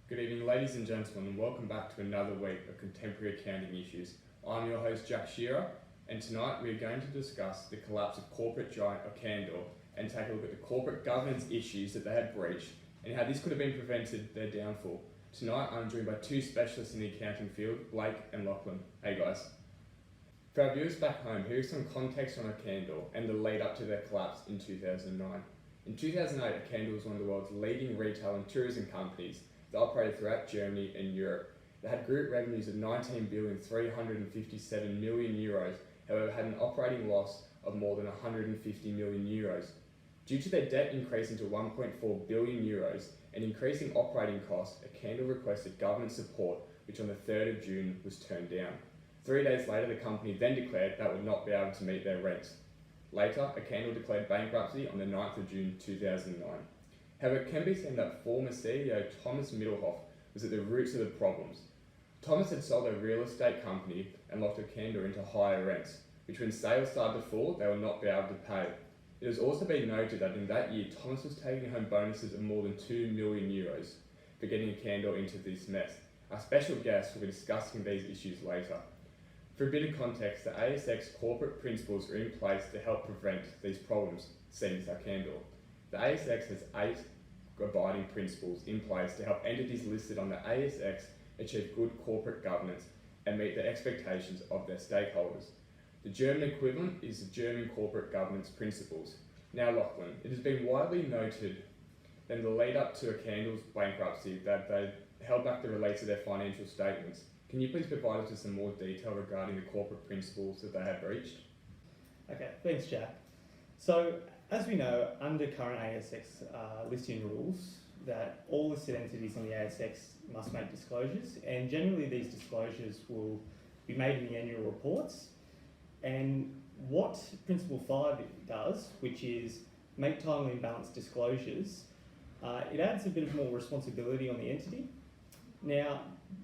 Good evening, ladies and gentlemen, and welcome back to another week of Contemporary Accounting Issues. I'm your host, Jack Shearer, and tonight we are going to discuss the collapse of corporate giant Arcandor and take a look at the corporate governance issues that they had breached and how this could have been prevented their downfall. Tonight, I'm joined by two specialists in the accounting field, Blake and Lachlan. Hey guys. For our viewers back home, here is some context on Arcandor and the lead up to their collapse in 2009. In 2008, Arcandor was one of the world's leading retail and tourism companies that operated throughout Germany and Europe. They had group revenues of €19,357,000,000, however had an operating loss of more than €150 million. Due to their debt increasing to €1.4 billion and increasing operating costs, Arcandor requested government support, which on the 3rd of June was turned down. 3 days later, the company then declared that would not be able to meet their rents. Later, Arcandor declared bankruptcy on the 9th of June 2009. However, it can be seen that former CEO Thomas Middelhoff was at the roots of the problems. Thomas had sold a real estate company and locked Arcandor into higher rents, which when sales started to fall, they would not be able to pay. It has also been noted that in that year, Thomas was taking home bonuses of more than €2 million for getting Arcandor into this mess. Our special guest will be discussing these issues later. For a bit of context, the ASX corporate principles are in place to help prevent these problems, seen as Arcandor. The ASX has 8 abiding principles in place to help entities listed on the ASX achieve good corporate governance and meet the expectations of their stakeholders. The German equivalent is the German Corporate Governance Principles. Now Lachlan, it has been widely noted in the lead up to Arcandor's bankruptcy that they held back the release of their financial statements. Can you please provide us with some more detail regarding the corporate principles that they have breached? Okay, thanks Jack. So, as we know, under current ASX listing rules, that all listed entities on the ASX must make disclosures, and generally these disclosures will be made in the annual reports. And what Principle 5 does, which is make timely and balanced disclosures, it adds a bit of more responsibility on the entity. Now,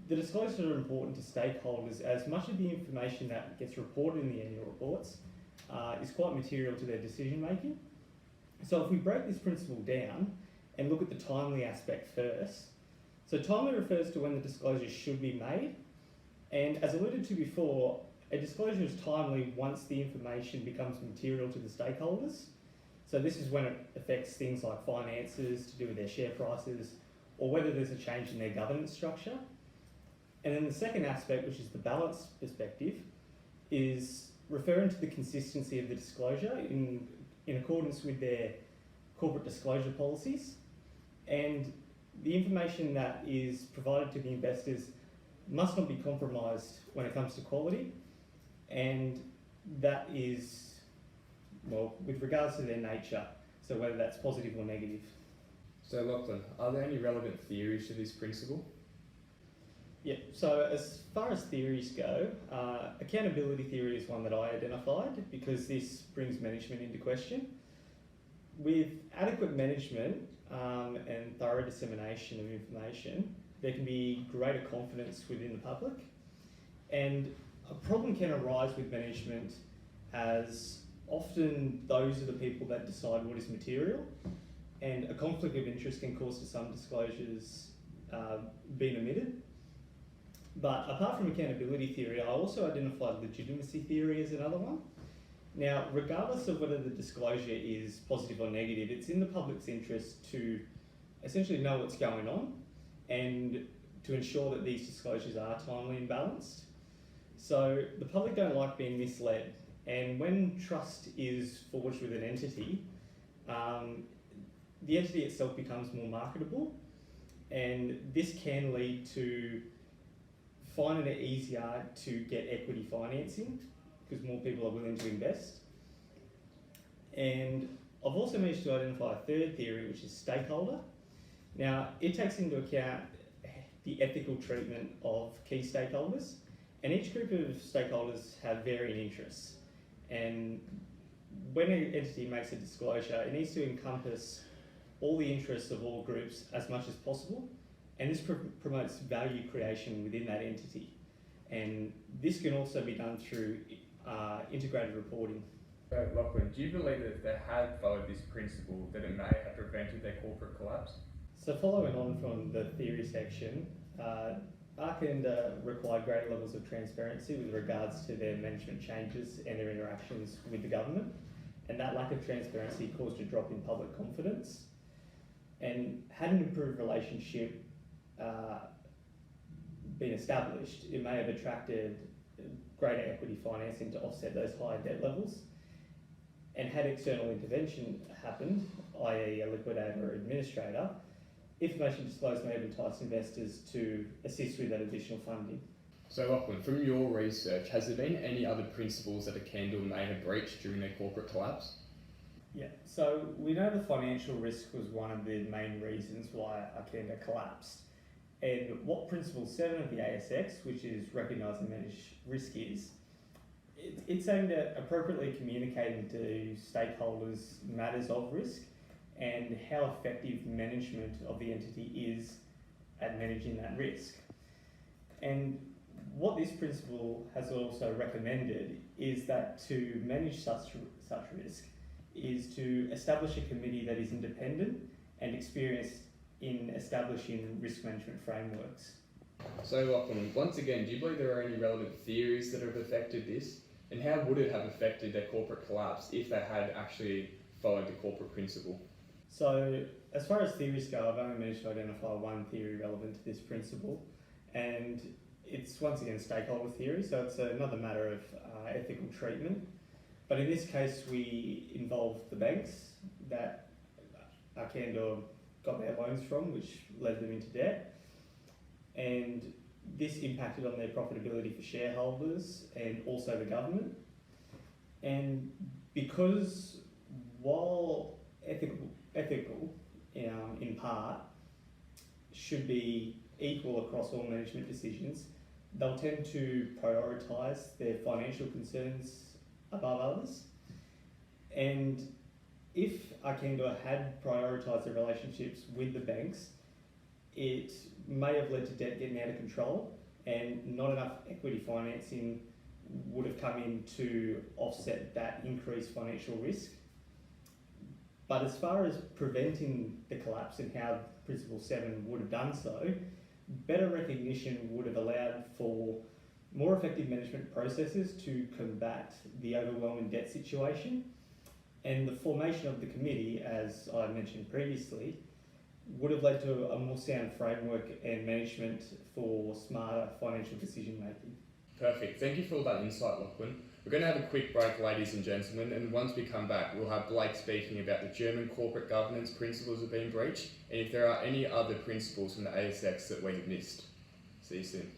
the disclosures are important to stakeholders as much of the information that gets reported in the annual reports is quite material to their decision making. So if we break this principle down and look at the timely aspect first, so timely refers to when the disclosure should be made, and as alluded to before, a disclosure is timely once the information becomes material to the stakeholders. So this is when it affects things like finances, to do with their share prices, or whether there's a change in their governance structure. And then the second aspect, which is the balance perspective, is referring to the consistency of the disclosure in accordance with their corporate disclosure policies. And the information that is provided to the investors must not be compromised when it comes to quality. And that is, well, with regards to their nature, so whether that's positive or negative. So Lachlan, are there any relevant theories to this principle? Yeah, so as far as theories go, accountability theory is one that I identified because this brings management into question. With adequate management and thorough dissemination of information, there can be greater confidence within the public. And a problem can arise with management as often those are the people that decide what is material, and a conflict of interest can cause to some disclosures being omitted. But apart from accountability theory, I also identified legitimacy theory as another one. Now, regardless of whether the disclosure is positive or negative, it's in the public's interest to essentially know what's going on and to ensure that these disclosures are timely and balanced. So the public don't like being misled, and when trust is forged with an entity, the entity itself becomes more marketable, and this can lead to finding it easier to get equity financing because more people are willing to invest. And I've also managed to identify a third theory, which is stakeholder. Now, it takes into account the ethical treatment of key stakeholders, and each group of stakeholders have varying interests. And when an entity makes a disclosure, it needs to encompass all the interests of all groups as much as possible. And this promotes value creation within that entity. And this can also be done through integrated reporting. Lachlan, do you believe that if they had followed this principle, that it may have prevented their corporate collapse? So following on from the theory section, Arcandor required greater levels of transparency with regards to their management changes and their interactions with the government, and that lack of transparency caused a drop in public confidence. And had an improved relationship been established, it may have attracted greater equity financing to offset those higher debt levels. And had external intervention happened, i.e. a liquidator or administrator, information disclosed may have enticed investors to assist with that additional funding. So Lachlan, from your research, has there been any other principles that Arcandor may have breached during their corporate collapse? Yeah, so we know the financial risk was one of the main reasons why Arcandor collapsed. And what Principle 7 of the ASX, which is recognise and manage risk, is, it's aimed at appropriately communicating to stakeholders matters of risk and how effective management of the entity is at managing that risk. And what this principle has also recommended is that to manage such risk is to establish a committee that is independent and experienced in establishing risk management frameworks. So Lachlan, once again, do you believe there are any relevant theories that have affected this? And how would it have affected their corporate collapse if they had actually followed the corporate principle? So as far as theories go, I've only managed to identify one theory relevant to this principle, and it's once again stakeholder theory, so it's another matter of ethical treatment. But in this case, we involved the banks that Arcandor got their loans from, which led them into debt. And this impacted on their profitability for shareholders and also the government. And because while ethical in part should be equal across all management decisions, they'll tend to prioritise their financial concerns above others. And if Arcandor had prioritised their relationships with the banks, it may have led to debt getting out of control, and not enough equity financing would have come in to offset that increased financial risk. But as far as preventing the collapse and how Principle 7 would have done so, better recognition would have allowed for more effective management processes to combat the overwhelming debt situation. And the formation of the committee, as I mentioned previously, would have led to a more sound framework and management for smarter financial decision making. Perfect. Thank you for all that insight, Lachlan. We're going to have a quick break, ladies and gentlemen, and once we come back, we'll have Blake speaking about the German corporate governance principles that have been breached, and if there are any other principles from the ASX that we've missed. See you soon.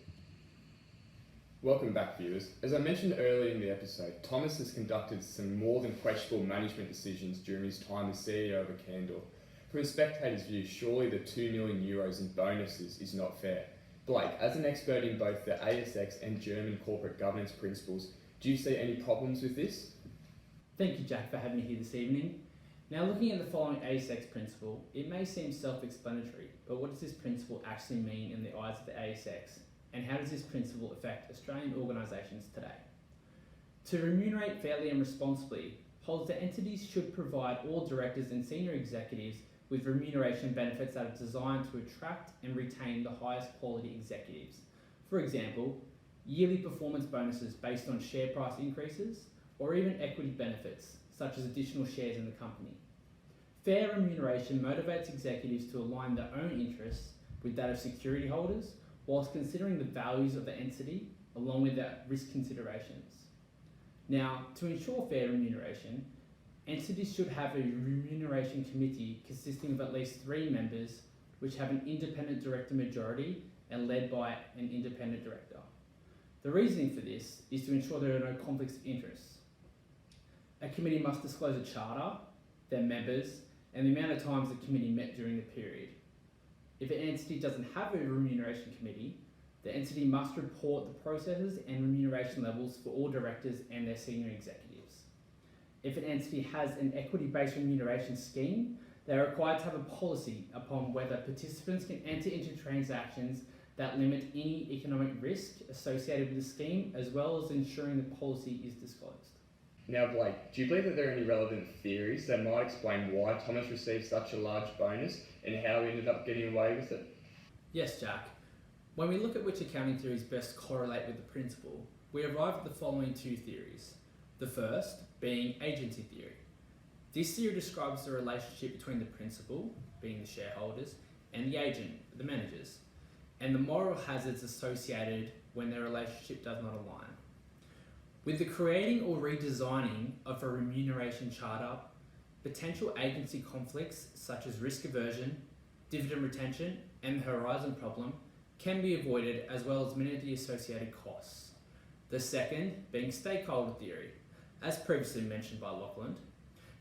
Welcome back, viewers. As I mentioned earlier in the episode, Thomas has conducted some more than questionable management decisions during his time as CEO of Arcandor. From a spectator's view, surely the €2 million in bonuses is not fair. Blake, as an expert in both the ASX and German corporate governance principles, do you see any problems with this? Thank you, Jack, for having me here this evening. Now, looking at the following ASX principle, it may seem self-explanatory, but what does this principle actually mean in the eyes of the ASX? And how does this principle affect Australian organisations today? To remunerate fairly and responsibly holds that entities should provide all directors and senior executives with remuneration benefits that are designed to attract and retain the highest quality executives. For example, yearly performance bonuses based on share price increases, or even equity benefits, such as additional shares in the company. Fair remuneration motivates executives to align their own interests with that of security holders, whilst considering the values of the entity along with their risk considerations. Now, to ensure fair remuneration, entities should have a remuneration committee consisting of at least 3 members, which have an independent director majority and led by an independent director. The reasoning for this is to ensure there are no conflicts of interest. A committee must disclose a charter, their members, and the amount of times the committee met during the period. If an entity doesn't have a remuneration committee, the entity must report the processes and remuneration levels for all directors and their senior executives. If an entity has an equity-based remuneration scheme, they are required to have a policy upon whether participants can enter into transactions that limit any economic risk associated with the scheme, as well as ensuring the policy is disclosed. Now, Blake, do you believe that there are any relevant theories that might explain why Thomas received such a large bonus and how he ended up getting away with it? Yes, Jack. When we look at which accounting theories best correlate with the principal, we arrive at the following two theories. The first being agency theory. This theory describes the relationship between the principal, being the shareholders, and the agent, the managers, and the moral hazards associated when their relationship does not align. With the creating or redesigning of a remuneration charter, potential agency conflicts such as risk aversion, dividend retention, and the horizon problem can be avoided, as well as many of the associated costs. The second being stakeholder theory. As previously mentioned by Lachlan,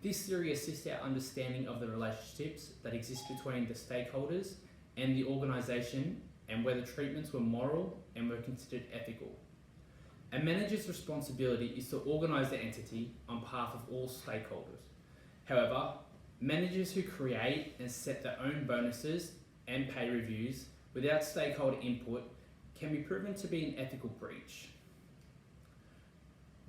this theory assists our understanding of the relationships that exist between the stakeholders and the organisation, and whether treatments were moral and were considered ethical. A manager's responsibility is to organise the entity on behalf of all stakeholders. However, managers who create and set their own bonuses and pay reviews without stakeholder input can be proven to be an ethical breach.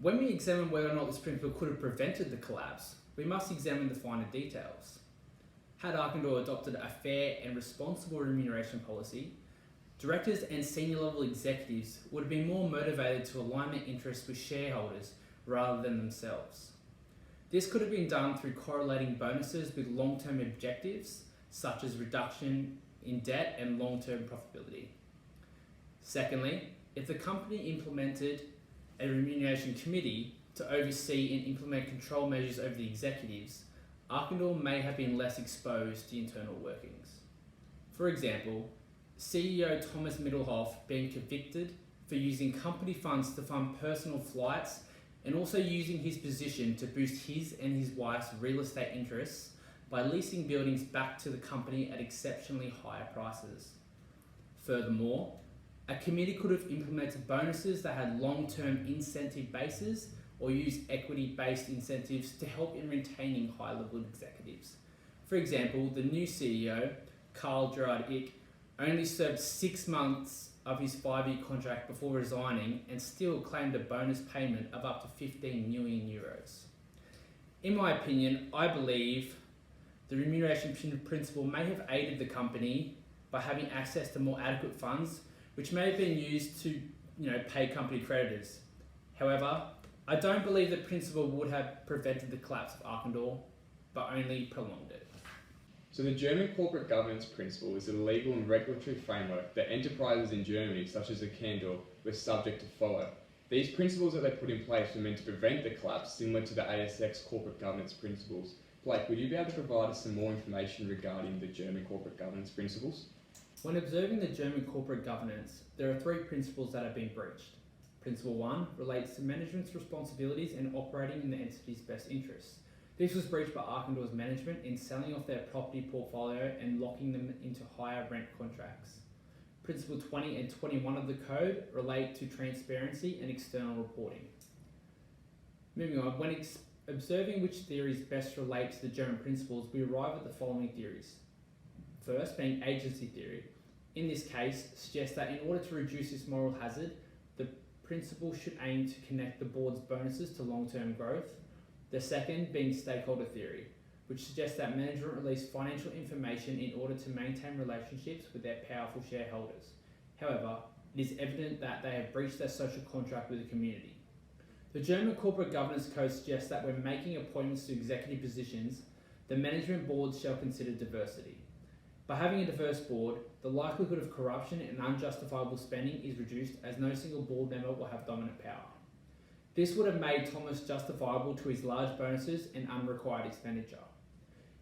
When we examine whether or not this principle could have prevented the collapse, we must examine the finer details. Had Arcandor adopted a fair and responsible remuneration policy, directors and senior level executives would have been more motivated to align their interests with shareholders rather than themselves. This could have been done through correlating bonuses with long-term objectives, such as reduction in debt and long-term profitability. Secondly, if the company implemented a remuneration committee to oversee and implement control measures over the executives, Arcandor may have been less exposed to internal workings. For example, CEO Thomas Middelhoff being convicted for using company funds to fund personal flights and also using his position to boost his and his wife's real estate interests by leasing buildings back to the company at exceptionally higher prices. Furthermore, a committee could have implemented bonuses that had long-term incentive bases or used equity-based incentives to help in retaining high-level executives. For example, the new CEO, Carl Gerard Ick, only served 6 months of his 5-year contract before resigning and still claimed a bonus payment of up to 15 million euros. In my opinion, I believe the remuneration principle may have aided the company by having access to more adequate funds, which may have been used to pay company creditors. However, I don't believe the principle would have prevented the collapse of Arcandor, but only prolonged it. So the German corporate governance principle is a legal and regulatory framework that enterprises in Germany, such as Arcandor, were subject to follow. These principles that they put in place were meant to prevent the collapse, similar to the ASX corporate governance principles. Blake, would you be able to provide us some more information regarding the German corporate governance principles? When observing the German corporate governance, there are 3 principles that have been breached. Principle 1 relates to management's responsibilities and operating in the entity's best interests. This was breached by Arcandor's management in selling off their property portfolio and locking them into higher rent contracts. Principle 20 and 21 of the code relate to transparency and external reporting. Moving on, when observing which theories best relate to the German principles, we arrive at the following theories. First, being agency theory. In this case, suggests that in order to reduce this moral hazard, the principle should aim to connect the board's bonuses to long-term growth. The second being stakeholder theory, which suggests that management release financial information in order to maintain relationships with their powerful shareholders. However, it is evident that they have breached their social contract with the community. The German Corporate Governance Code suggests that when making appointments to executive positions, the management board shall consider diversity. By having a diverse board, the likelihood of corruption and unjustifiable spending is reduced, as no single board member will have dominant power. This would have made Thomas justifiable to his large bonuses and unrequired expenditure.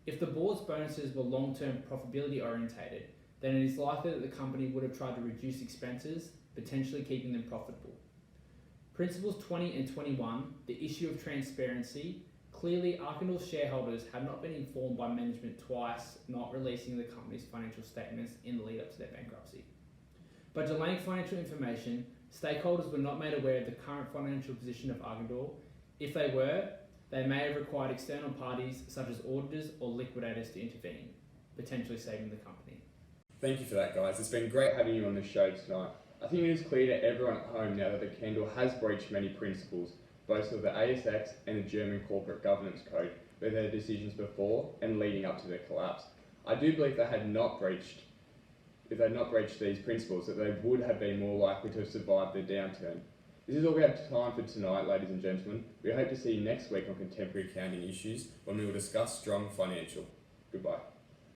If the board's bonuses were long-term profitability orientated, then it is likely that the company would have tried to reduce expenses, potentially keeping them profitable. Principles 20 and 21, the issue of transparency. Clearly, Arcandor's shareholders have not been informed by management twice, not releasing the company's financial statements in the lead up to their bankruptcy. By delaying financial information, stakeholders were not made aware of the current financial position of Arcandor. If they were, they may have required external parties such as auditors or liquidators to intervene, potentially saving the company. Thank you for that, guys. It's been great having you on the show tonight. I think it is clear to everyone at home now that Arcandor has breached many principles, both of the ASX and the German Corporate Governance Code, with their decisions before and leading up to their collapse. I do believe if they had not breached these principles, that they would have been more likely to have survived the downturn. This is all we have time for tonight, ladies and gentlemen. We hope to see you next week on Contemporary Accounting Issues, when we will discuss Strong Financial. Goodbye.